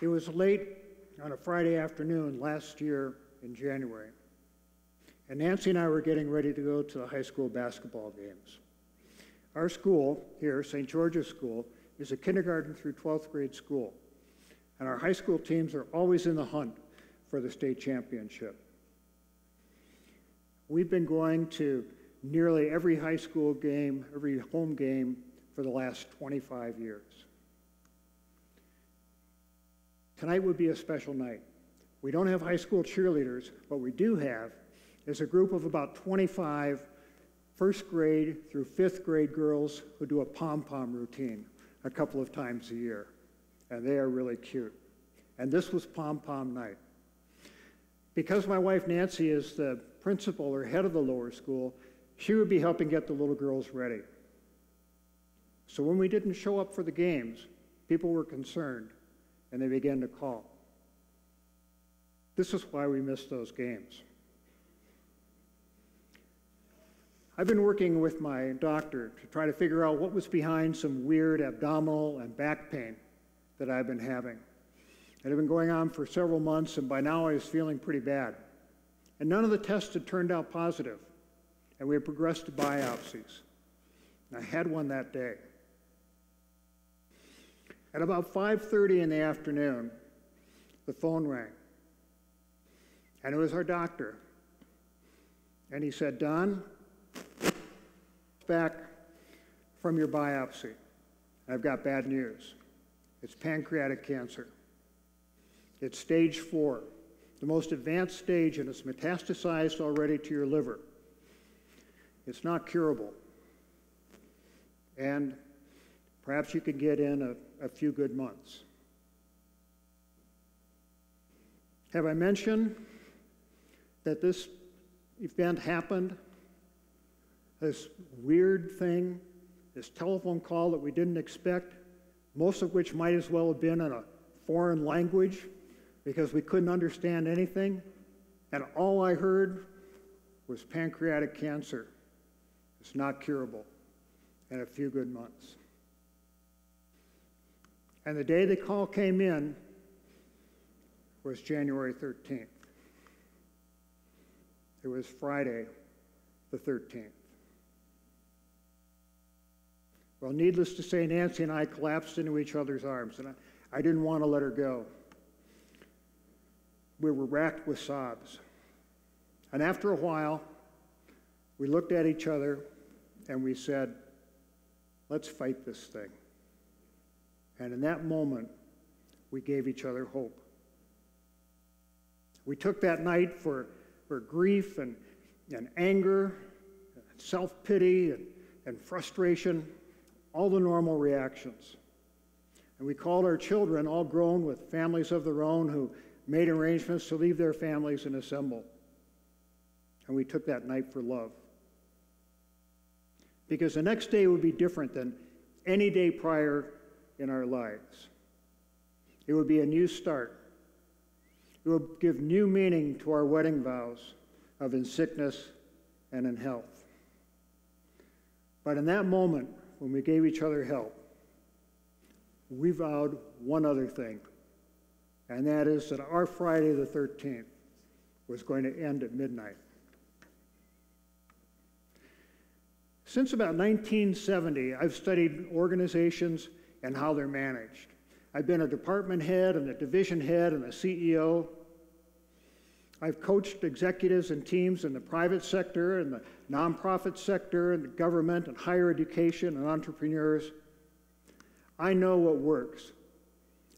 It was late on a Friday afternoon last year in January, and Nancy and I were getting ready to go to the high school basketball games. Our school here, St. George's School, is a kindergarten through 12th grade school, and our high school teams are always in the hunt for the state championship. We've been going to nearly every high school game, every home game for the last 25 years. Tonight would be a special night. We don't have high school cheerleaders. What we do have is a group of about 25 first grade through fifth grade girls who do a pom-pom routine a couple of times a year. And they are really cute. And this was pom-pom night. Because my wife Nancy is the principal or head of the lower school, she would be helping get the little girls ready. So when we didn't show up for the games, people were concerned, and they began to call. This is why we missed those games. I've been working with my doctor to try to figure out what was behind some weird abdominal and back pain that I've been having. It had been going on for several months, and by now I was feeling pretty bad. And none of the tests had turned out positive, and we had progressed to biopsies. And I had one that day. At about 5:30 in the afternoon, the phone rang, and it was our doctor. And he said, "Don, back from your biopsy. I've got bad news. It's pancreatic cancer. It's stage 4, the most advanced stage, and it's metastasized already to your liver. It's not curable. And perhaps you could get in a few good months." Have I mentioned that this event happened? This weird thing, this telephone call that we didn't expect, most of which might as well have been in a foreign language because we couldn't understand anything. And all I heard was pancreatic cancer. It's not curable, and a few good months. And the day the call came in was January 13th. It was Friday the 13th. Well, needless to say, Nancy and I collapsed into each other's arms, and I didn't want to let her go. We were racked with sobs. And after a while, we looked at each other and we said, "Let's fight this thing." And in that moment, we gave each other hope. We took that night for grief and anger, and self-pity and frustration, all the normal reactions. And we called our children, all grown with families of their own, who made arrangements to leave their families and assemble. And we took that night for love. Because the next day would be different than any day prior in our lives. It would be a new start. It would give new meaning to our wedding vows of in sickness and in health. But in that moment, when we gave each other help, we vowed one other thing, and that is that our Friday the 13th was going to end at midnight. Since about 1970, I've studied organizations and how they're managed. I've been a department head and a division head and a CEO. I've coached executives and teams in the private sector and the nonprofit sector and the government and higher education and entrepreneurs. I know what works.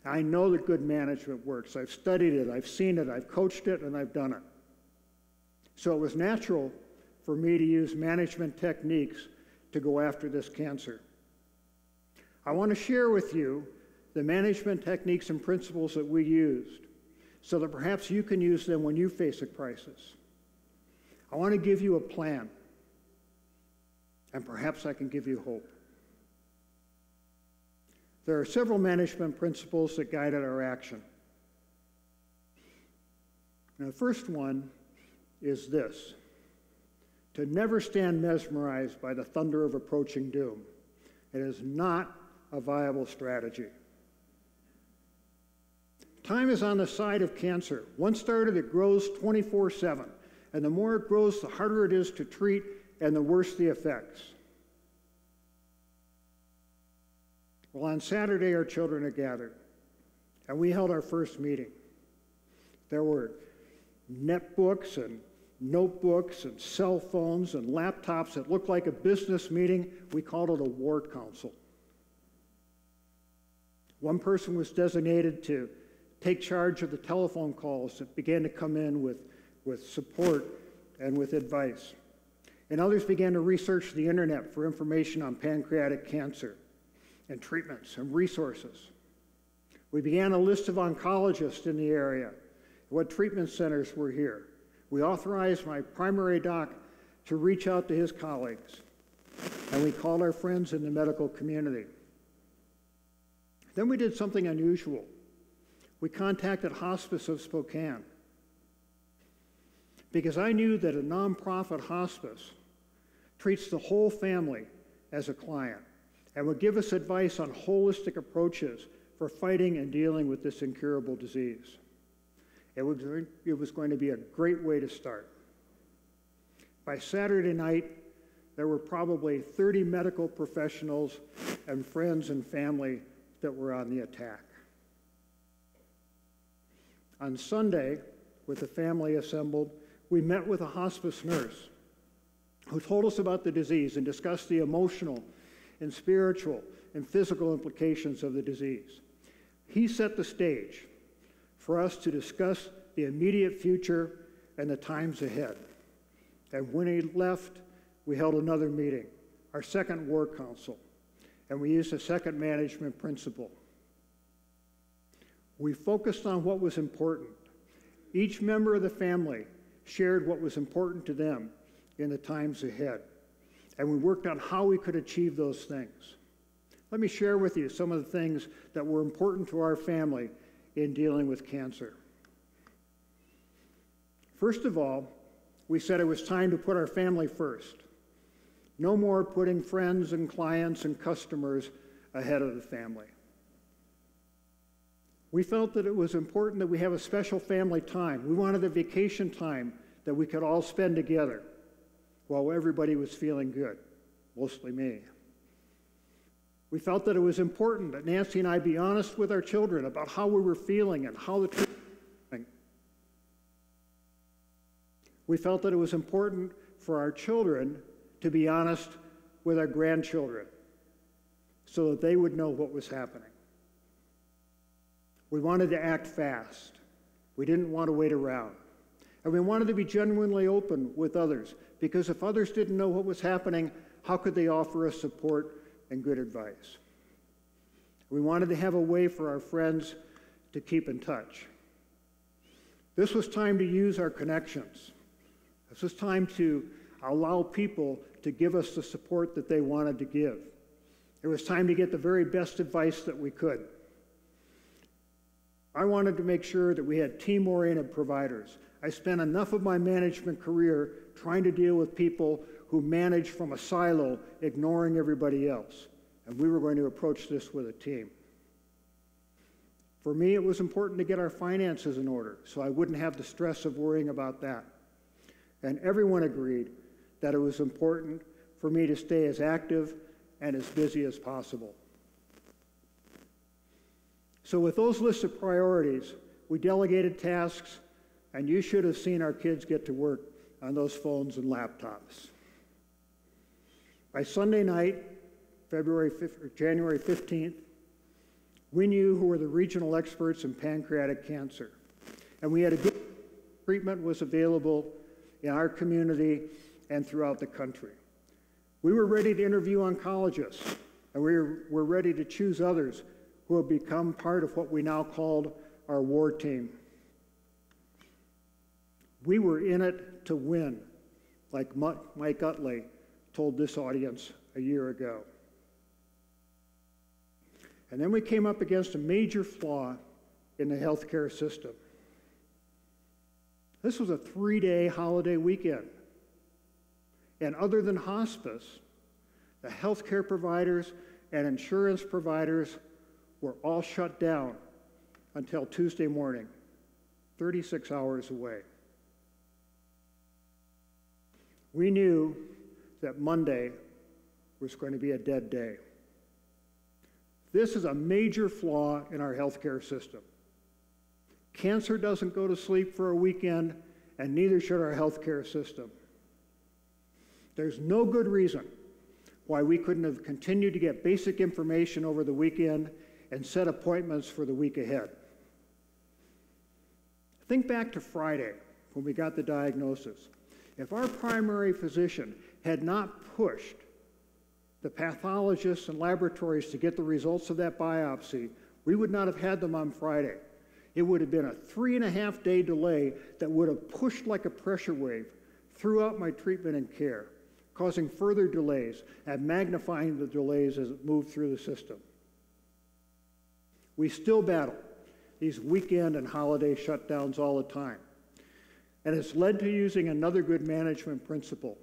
I know that good management works. I've studied it, I've seen it, I've coached it, and I've done it. So it was natural for me to use management techniques to go after this cancer. I want to share with you the management techniques and principles that we used so that perhaps you can use them when you face a crisis. I want to give you a plan, and perhaps I can give you hope. There are several management principles that guided our action. Now, the first one is this: to never stand mesmerized by the thunder of approaching doom. It is not a viable strategy. Time is on the side of cancer. Once started, it grows 24/7. And the more it grows, the harder it is to treat and the worse the effects. Well, on Saturday, our children had gathered, and we held our first meeting. There were netbooks and notebooks and cell phones and laptops that looked like a business meeting. We called it a ward council. One person was designated to take charge of the telephone calls that began to come in with support and with advice. And others began to research the internet for information on pancreatic cancer and treatments and resources. We began a list of oncologists in the area, what treatment centers were here. We authorized my primary doc to reach out to his colleagues, and we called our friends in the medical community. Then we did something unusual. We contacted Hospice of Spokane, because I knew that a nonprofit hospice treats the whole family as a client and would give us advice on holistic approaches for fighting and dealing with this incurable disease. It was going to be a great way to start. By Saturday night, there were probably 30 medical professionals and friends and family that were on the attack. On Sunday, with the family assembled, we met with a hospice nurse who told us about the disease and discussed the emotional and spiritual and physical implications of the disease. He set the stage for us to discuss the immediate future and the times ahead. And when he left, we held another meeting, our second ward council, and we used a second management principle. We focused on what was important. Each member of the family shared what was important to them in the times ahead, and we worked on how we could achieve those things. Let me share with you some of the things that were important to our family in dealing with cancer. First of all, we said it was time to put our family first. No more putting friends and clients and customers ahead of the family. We felt that it was important that we have a special family time. We wanted a vacation time that we could all spend together while everybody was feeling good, mostly me. We felt that it was important that Nancy and I be honest with our children about how we were feeling and how the treatment was going. We felt that it was important for our children to be honest with our grandchildren so that they would know what was happening. We wanted to act fast. We didn't want to wait around. And we wanted to be genuinely open with others, because if others didn't know what was happening, how could they offer us support and good advice? We wanted to have a way for our friends to keep in touch. This was time to use our connections. This was time to allow people to give us the support that they wanted to give. It was time to get the very best advice that we could. I wanted to make sure that we had team-oriented providers. I spent enough of my management career trying to deal with people who manage from a silo, ignoring everybody else. And we were going to approach this with a team. For me, it was important to get our finances in order, so I wouldn't have the stress of worrying about that. And everyone agreed that it was important for me to stay as active and as busy as possible. So with those lists of priorities, we delegated tasks, and you should have seen our kids get to work on those phones and laptops. By Sunday night, January 15th, we knew who were the regional experts in pancreatic cancer, and we had a good treatment was available in our community and throughout the country. We were ready to interview oncologists, and we were ready to choose others who have become part of what we now called our war team. We were in it to win, like Mike Utley told this audience a year ago. And then we came up against a major flaw in the healthcare system. This was a 3-day holiday weekend. And other than hospice, the healthcare providers and insurance providers were all shut down until Tuesday morning, 36 hours away. We knew that Monday was going to be a dead day. This is a major flaw in our healthcare system. Cancer doesn't go to sleep for a weekend, and neither should our healthcare system. There's no good reason why we couldn't have continued to get basic information over the weekend and set appointments for the week ahead. Think back to Friday when we got the diagnosis. If our primary physician had not pushed the pathologists and laboratories to get the results of that biopsy, we would not have had them on Friday. It would have been a 3.5-day delay that would have pushed like a pressure wave throughout my treatment and care, causing further delays and magnifying the delays as it moved through the system. We still battle these weekend and holiday shutdowns all the time. And it's led to using another good management principle,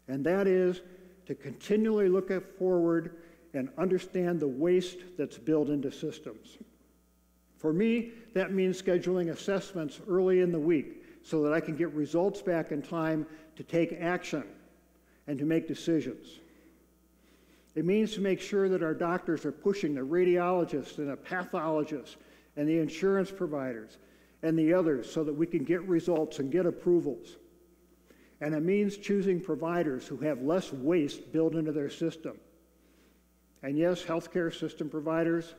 and that is to continually look forward and understand the waste that's built into systems. For me, that means scheduling assessments early in the week so that I can get results back in time to take action and to make decisions. It means to make sure that our doctors are pushing the radiologists and the pathologists and the insurance providers and the others so that we can get results and get approvals. And it means choosing providers who have less waste built into their system. And yes, healthcare system providers,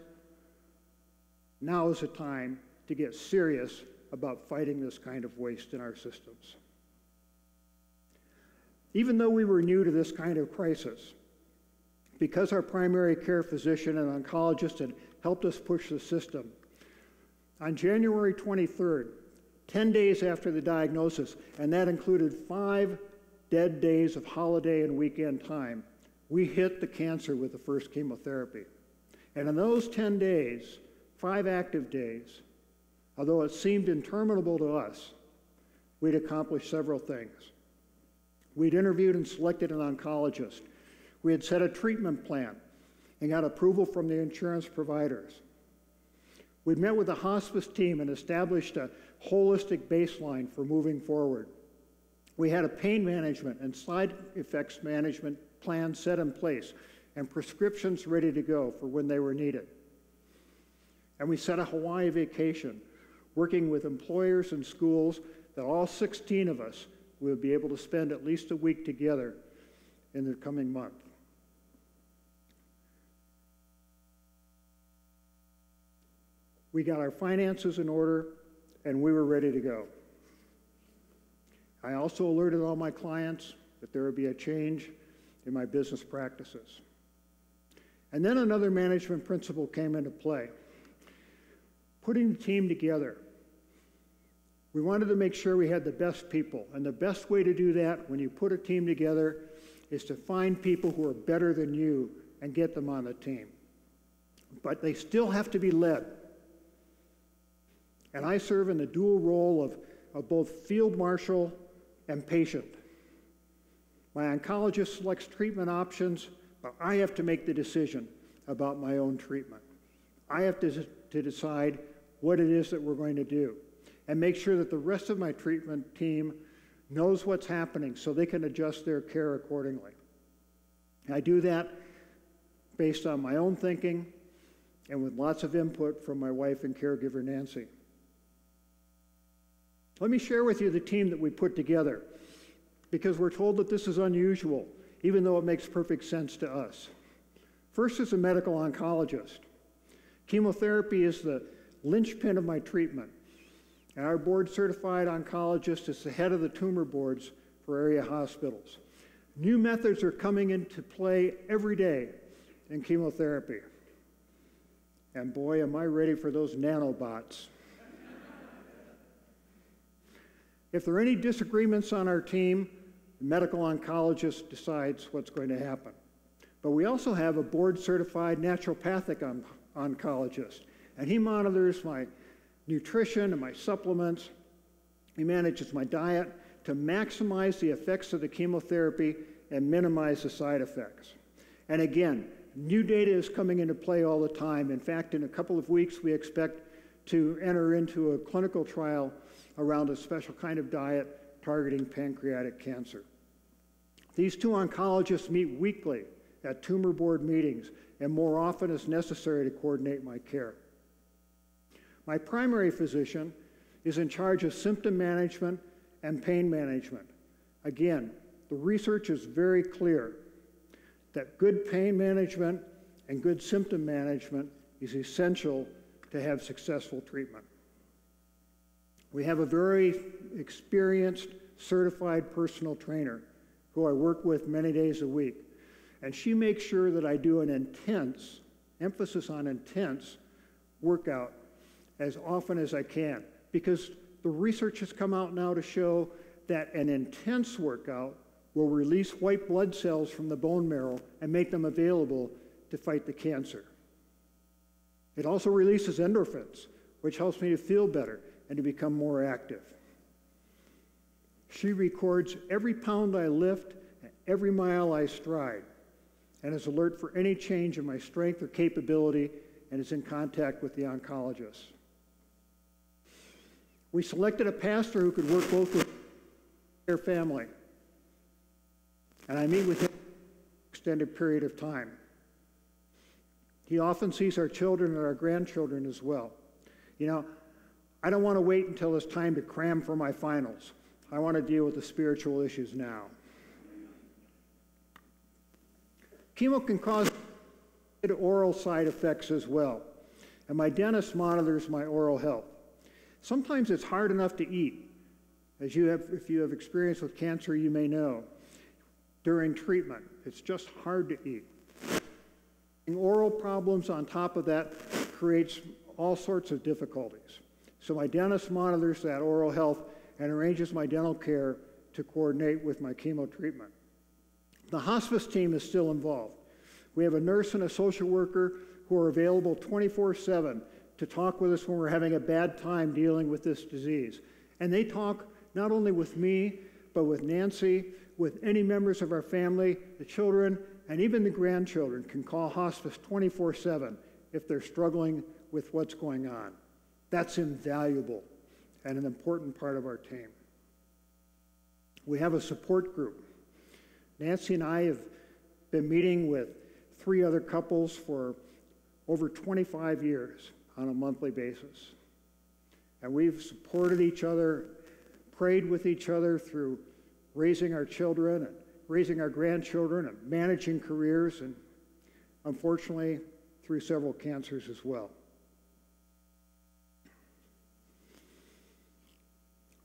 now is the time to get serious about fighting this kind of waste in our systems. Even though we were new to this kind of crisis, because our primary care physician and oncologist had helped us push the system, on January 23rd, 10 days after the diagnosis, and that included 5 dead days of holiday and weekend time, we hit the cancer with the first chemotherapy. And in those 10 days, 5 active days, although it seemed interminable to us, we'd accomplished several things. We'd interviewed and selected an oncologist. We had set a treatment plan and got approval from the insurance providers. We'd met with the hospice team and established a holistic baseline for moving forward. We had a pain management and side effects management plan set in place and prescriptions ready to go for when they were needed. And we set a Hawaii vacation, working with employers and schools that all 16 of us would be able to spend at least a week together in the coming month. We got our finances in order, and we were ready to go. I also alerted all my clients that there would be a change in my business practices. And then another management principle came into play. Putting the team together. We wanted to make sure we had the best people, and the best way to do that when you put a team together is to find people who are better than you and get them on the team. But they still have to be led. And I serve in the dual role of both field marshal and patient. My oncologist selects treatment options, but I have to make the decision about my own treatment. I have to decide what it is that we're going to do and make sure that the rest of my treatment team knows what's happening so they can adjust their care accordingly. I do that based on my own thinking and with lots of input from my wife and caregiver, Nancy. Let me share with you the team that we put together, because we're told that this is unusual, even though it makes perfect sense to us. First is a medical oncologist. Chemotherapy is the linchpin of my treatment, and our board-certified oncologist is the head of the tumor boards for area hospitals. New methods are coming into play every day in chemotherapy. And boy, am I ready for those nanobots. If there are any disagreements on our team, the medical oncologist decides what's going to happen. But we also have a board-certified naturopathic oncologist, and he monitors my nutrition and my supplements. He manages my diet to maximize the effects of the chemotherapy and minimize the side effects. And again, new data is coming into play all the time. In fact, in a couple of weeks, we expect to enter into a clinical trial around a special kind of diet targeting pancreatic cancer. These two oncologists meet weekly at tumor board meetings and more often as necessary to coordinate my care. My primary physician is in charge of symptom management and pain management. Again, the research is very clear that good pain management and good symptom management is essential to have successful treatment. We have a very experienced, certified personal trainer who I work with many days a week. And she makes sure that I do an intense, emphasis on intense, workout as often as I can. Because the research has come out now to show that an intense workout will release white blood cells from the bone marrow and make them available to fight the cancer. It also releases endorphins, which helps me to feel better and to become more active. She records every pound I lift and every mile I stride, and is alert for any change in my strength or capability, and is in contact with the oncologist. We selected a pastor who could work both with their family, and I meet with him for an extended period of time. He often sees our children and our grandchildren as well. You know, I don't want to wait until it's time to cram for my finals. I want to deal with the spiritual issues now. Chemo can cause oral side effects as well, and my dentist monitors my oral health. Sometimes it's hard enough to eat, if you have experience with cancer, you may know. During treatment, it's just hard to eat. And oral problems on top of that creates all sorts of difficulties. So my dentist monitors that oral health and arranges my dental care to coordinate with my chemo treatment. The hospice team is still involved. We have a nurse and a social worker who are available 24/7 to talk with us when we're having a bad time dealing with this disease. And they talk not only with me, but with Nancy, with any members of our family, the children, and even the grandchildren can call hospice 24/7 if they're struggling with what's going on. That's invaluable and an important part of our team. We have a support group. Nancy and I have been meeting with 3 other couples for over 25 years on a monthly basis. And we've supported each other, prayed with each other through raising our children and raising our grandchildren and managing careers, and unfortunately through several cancers as well.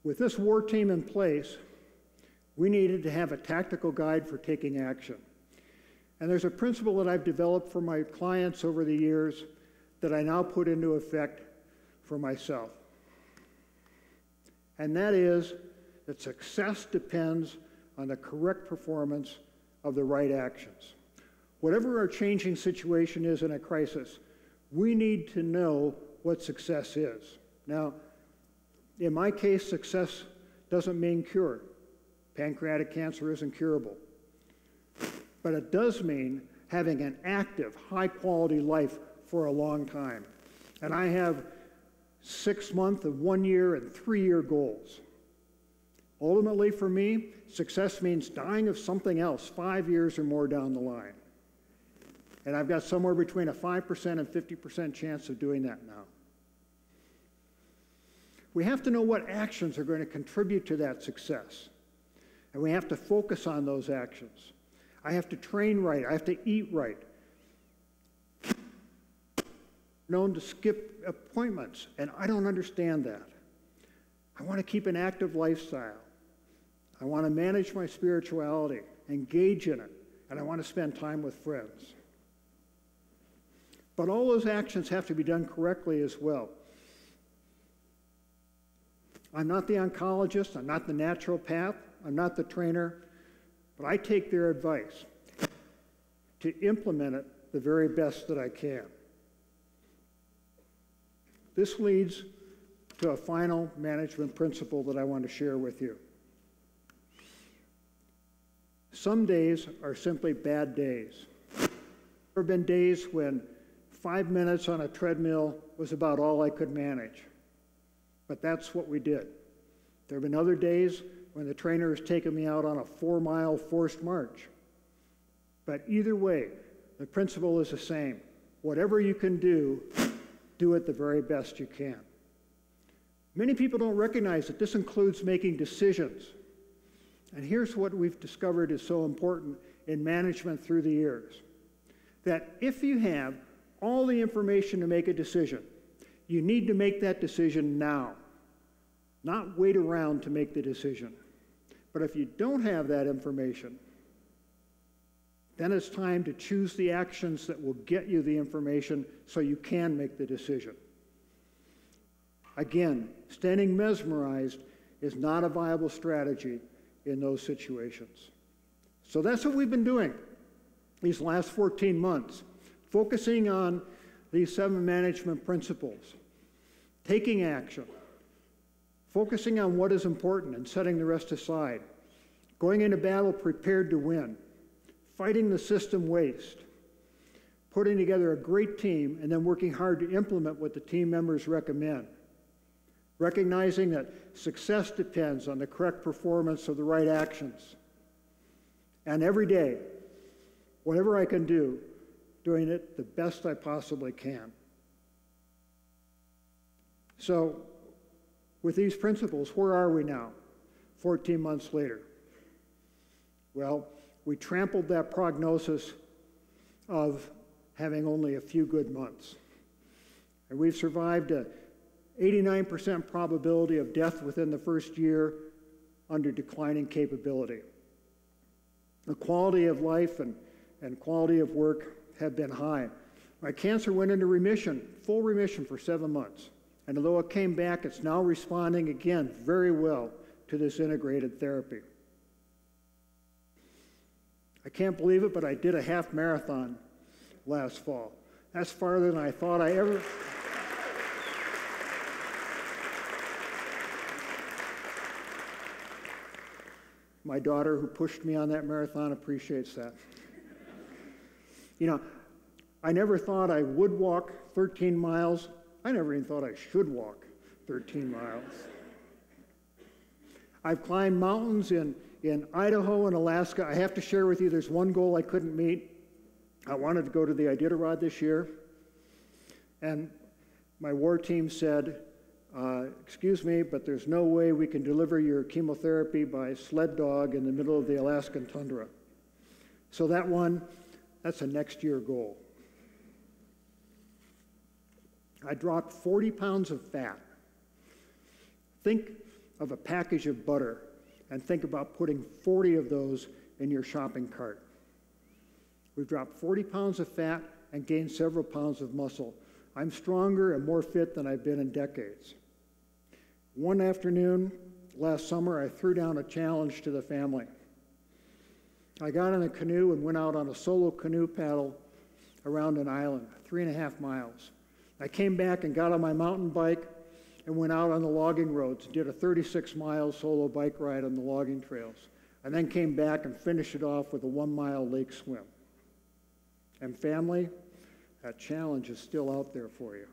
With this war team in place, we needed to have a tactical guide for taking action. And there's a principle that I've developed for my clients over the years that I now put into effect for myself. And that is that success depends on the correct performance of the right actions. Whatever our changing situation is in a crisis, we need to know what success is. Now, in my case, success doesn't mean cure. Pancreatic cancer isn't curable. But it does mean having an active, high-quality life for a long time. And I have 6-month and 1-year and 3-year goals. Ultimately, for me, success means dying of something else 5 years or more down the line. And I've got somewhere between a 5% and 50% chance of doing that now. We have to know what actions are going to contribute to that success. And we have to focus on those actions. I have to train right. I have to eat right. Known to skip appointments, and I don't understand that. I want to keep an active lifestyle. I want to manage my spirituality, engage in it, and I want to spend time with friends. But all those actions have to be done correctly as well. I'm not the oncologist, I'm not the naturopath, I'm not the trainer, but I take their advice to implement it the very best that I can. This leads to a final management principle that I want to share with you. Some days are simply bad days. There have been days when 5 minutes on a treadmill was about all I could manage. But that's what we did. There have been other days when the trainer has taken me out on a 4-mile forced march. But either way, the principle is the same. Whatever you can do, do it the very best you can. Many people don't recognize that this includes making decisions. And here's what we've discovered is so important in management through the years. That if you have all the information to make a decision, you need to make that decision now, not wait around to make the decision. But if you don't have that information, then it's time to choose the actions that will get you the information so you can make the decision. Again, standing mesmerized is not a viable strategy in those situations. So that's what we've been doing these last 14 months, focusing on these 7 management principles, taking action, focusing on what is important and setting the rest aside, going into battle prepared to win, fighting the system waste, putting together a great team, and then working hard to implement what the team members recommend, recognizing that success depends on the correct performance of the right actions, and every day, whatever I can do, doing it the best I possibly can. So, with these principles, where are we now, 14 months later? Well, we trampled that prognosis of having only a few good months. And we've survived a 89% probability of death within the first year under declining capability. The quality of life and quality of work have been high. My cancer went into remission, full remission for 7 months. And although it came back, it's now responding again very well to this integrated therapy. I can't believe it, but I did a half marathon last fall. That's farther than I thought I ever... My daughter, who pushed me on that marathon, appreciates that. You know, I never thought I would walk 13 miles. I never even thought I should walk 13 miles. I've climbed mountains in Idaho and Alaska. I have to share with you, there's one goal I couldn't meet. I wanted to go to the Iditarod this year. And my war team said, excuse me, but there's no way we can deliver your chemotherapy by sled dog in the middle of the Alaskan tundra. So that's a next year goal. I dropped 40 pounds of fat. Think of a package of butter and think about putting 40 of those in your shopping cart. We've dropped 40 pounds of fat and gained several pounds of muscle. I'm stronger and more fit than I've been in decades. One afternoon last summer, I threw down a challenge to the family. I got in a canoe and went out on a solo canoe paddle around an island, 3.5 miles. I came back and got on my mountain bike and went out on the logging roads and did a 36-mile solo bike ride on the logging trails. And then came back and finished it off with a 1-mile lake swim. And family, that challenge is still out there for you.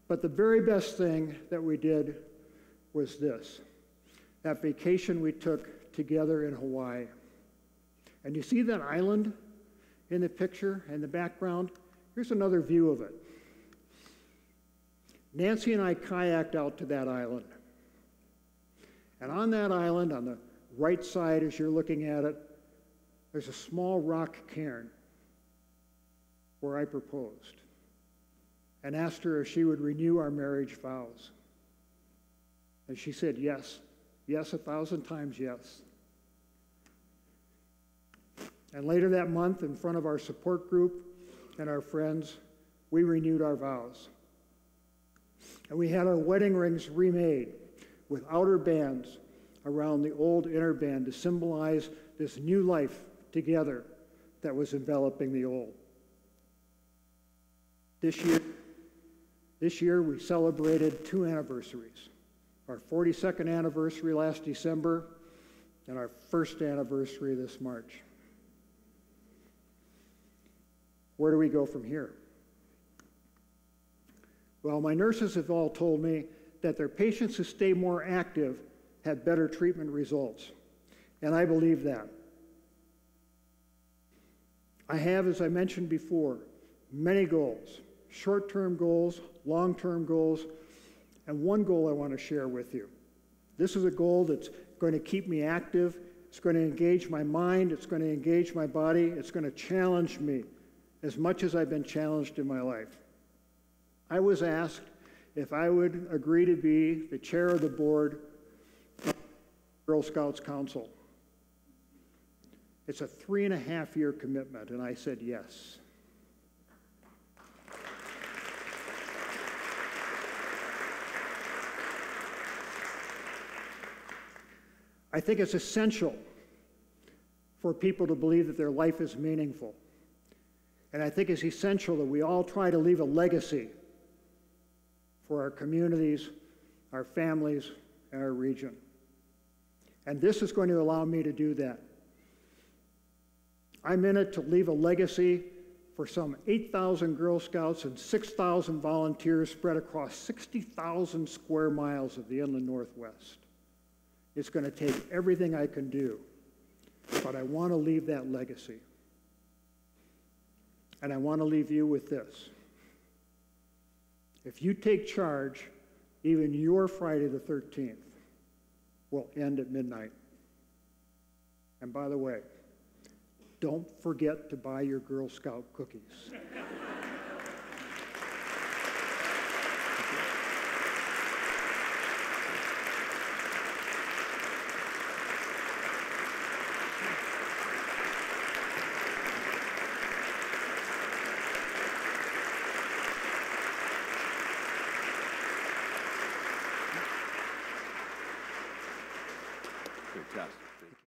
But the very best thing that we did was this, that vacation we took together in Hawaii. And you see that island in the picture in the background? Here's another view of it. Nancy and I kayaked out to that island. And on that island, on the right side as you're looking at it, there's a small rock cairn where I proposed and asked her if she would renew our marriage vows. And she said yes. Yes, 1,000 times yes. And later that month, in front of our support group and our friends, we renewed our vows. And we had our wedding rings remade with outer bands around the old inner band to symbolize this new life together that was enveloping the old. This year we celebrated 2 anniversaries. Our 42nd anniversary last December and our first anniversary this March. Where do we go from here? Well, my nurses have all told me that their patients who stay more active have better treatment results, and I believe that. I have, as I mentioned before, many goals, short-term goals, long-term goals, and one goal I want to share with you. This is a goal that's going to keep me active, it's going to engage my mind, it's going to engage my body, it's going to challenge me as much as I've been challenged in my life. I was asked if I would agree to be the chair of the board of the Girl Scouts Council. It's a 3.5-year commitment, and I said yes. I think it's essential for people to believe that their life is meaningful. And I think it's essential that we all try to leave a legacy for our communities, our families, and our region. And this is going to allow me to do that. I'm in it to leave a legacy for some 8,000 Girl Scouts and 6,000 volunteers spread across 60,000 square miles of the inland Northwest. It's going to take everything I can do, but I want to leave that legacy. And I want to leave you with this. If you take charge, even your Friday the 13th will end at midnight. And by the way, don't forget to buy your Girl Scout cookies. Fantastic.